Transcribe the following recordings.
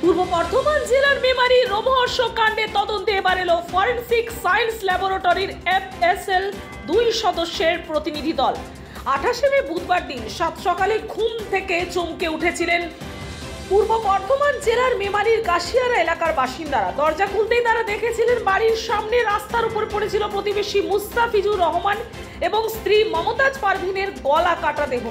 পূর্ব বর্ধমান জেলার মেমারি রোমহর্ষক কাণ্ডে তদন্তে এবার এলো ফরেনসিক সায়েন্স ল্যাবরেটরির FSL 2 সদস্যের প্রতিনিধি দল। 28 মে বুধবার দিন সাত সকালে ঘুম থেকে চমকে উঠেছিলেন পূর্ব বর্ধমান জেলার মেমারির কাশিয়ারা এলাকার বাসিন্দারা। দরজা খুলতেই তারা দেখেছিলেন বাড়ির সামনে রাস্তার উপর পড়েছিল প্রতিবেশী মুস্তাফিজুর রহমান এবং স্ত্রী মমতাজ পারভিনের গলা কাটা দেহ।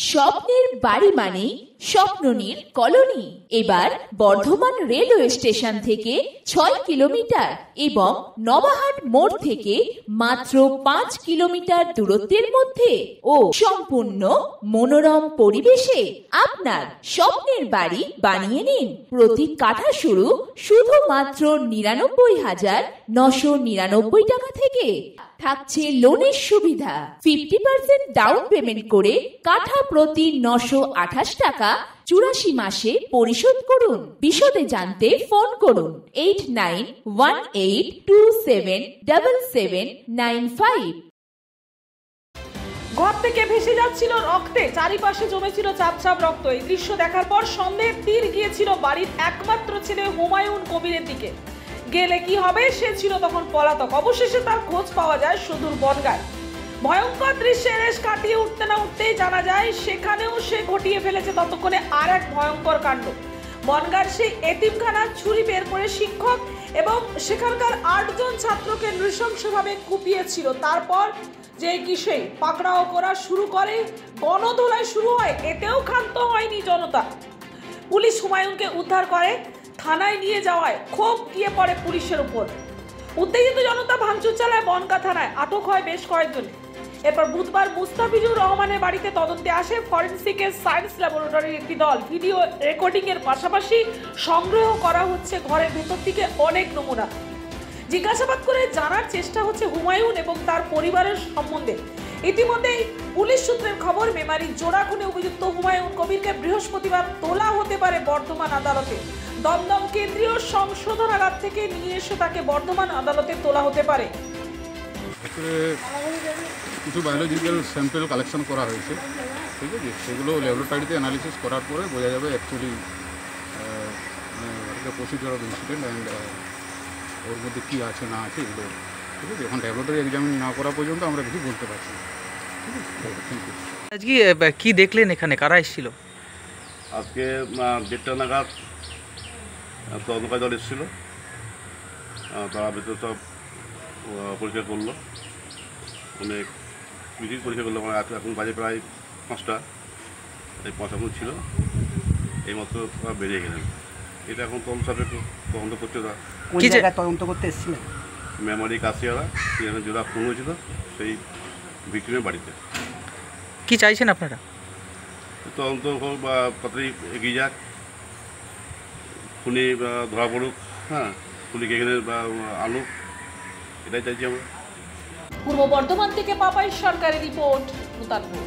স্বপ্নের বাড়ি মানে স্বপ্ননীর কলোনি। এবার বর্ধমান রেলওয়ে স্টেশন থেকে 6 কিলোমিটার এবং নবাহাট মোড় থেকে মাত্র 5 কিলোমিটার দূরত্বের মধ্যে ও সম্পূর্ণ মনোরম পরিবেশে আপনার স্বপ্নের বাড়ি বানিয়ে নিন। প্রতি কাঠা শুধুমাত্র 99,999 টাকা থেকে। থাকছে লোনের সুবিধা। 50% ডাউন পেমেন্ট করে কাঠা প্রতি 928 টাকা 84 মাসে পরিশোধ করুন। বিশদে জানতে ফোন করুন 8918277795। ঘর থেকে ভেসে যাচ্ছিল রক্তে, চারিপাশে জমেছিল চাপচাপ রক্ত। এই দৃশ্য দেখার পর সন্দেহের তীর গিয়েছিল বাড়ির একমাত্র ছেলে হুমায়ুন কবিরের দিকে। গেলে কি হবে, সে ছিল তখন পলাতক। অবশেষে তার খোঁজ পাওয়া যায় সুদূর বনগাঁয়। ভয়ঙ্কর দৃশ্যের রেশ কাটিয়ে উঠতে না উঠতেই জানা যায় সেখানেও সে ঘটিয়ে ফেলেছে ততক্ষণে আর এক ভয়ঙ্কর কাণ্ড। বনগাঁর সেই এতিমখানার ছুরি বের করে শিক্ষক এবং সেখানকার 8 জন ছাত্রকে নৃশংসভাবে কুপিয়েছিল। তারপর যে কিসে পাকড়াও করা শুরু করে, গণধোলাই শুরু হয়। এতেও ক্ষান্ত হয়নি জনতা। পুলিশ হুমায়ুনকে উদ্ধার করে। থানায় নিয়ে যাওয়ায় ক্ষোভ গিয়ে পড়ে পুলিশের উপর। উত্তেজিত জনতা ভাঙচুর চালায় বনগাঁ থানায়। আটক হয় বেশ কয়েকজন। এরপর বুধবার মুস্তাফিজুর রহমানের বাড়িতে তদন্তে আসে ফরেনসিকের সায়েন্স ল্যাবরেটরির একটি দল। ভিডিও রেকর্ডিং এর পাশাপাশি সংগ্রহ করা হচ্ছে ঘরের ভেতর থেকে অনেক নমুনা। জিজ্ঞাসাবাদ করে জানার চেষ্টা হচ্ছে হুমায়ুন এবং তার পরিবারের সম্বন্ধে। ইতিমধ্যেই পুলিশ সূত্রের খবর, মেমারি জোড়া খুনে অভিযুক্ত হুমায়ুন কবিরকে বৃহস্পতিবার তোলা হতে পারে বর্ধমান আদালতে। দমদম কেন্দ্রীয় সংশোধনাগার থেকে নিয়ে এসে তাকে বর্ধমান আদালতে তোলা হতে পারে। কিছু বায়োলজিক্যাল স্যাম্পল কালেকশন করা হয়েছে, ঠিক আছে। সেগুলো ল্যাবরেটরিতে অ্যানালিসিস করার পরে বোঝা যাবে actually procedure of incident and ওর মধ্যে কী আছে না আছে এগুলো, ঠিক আছে। এখন ল্যাবরেটরি এক্সামিন না করা পর্যন্ত আমরা কিছু বলতে পারছি না, ঠিক আছে। Thank you. আজকে কি দেখলেন এখানে, কারা এসেছিল? আজকে 1:30 নাগাদ তদন্তকারী দল এসেছিল। তারা ভেতর সব পরীক্ষা করলো, অনেক মিটিং পরীক্ষা করলো। মানে এখন বাজে প্রায় 5টা, এই 5 ছিল এইমাত্র বেরিয়ে গেলেন। এটা এখন তদন্ত সাপেক্ষ তদন্ত করতে। কোন জায়গায় তদন্ত করতে এসেছিলেন? মেমারি কাশিয়ারা সেখানে যেটা খুন হয়েছিল সেই ভিক্টিমের বাড়িতে। কি চাইছেন আপনারা? তদন্ত বা তাড়াতাড়ি এগিয়ে যাক, খুনি ধরা পড়ুক, হ্যাঁ, খুনিকে এখানে আনুক, এটাই চাইছি আমরা। পূর্ব বর্ধমান থেকে পাপাই সরকারের রিপোর্ট, মুতানপুর।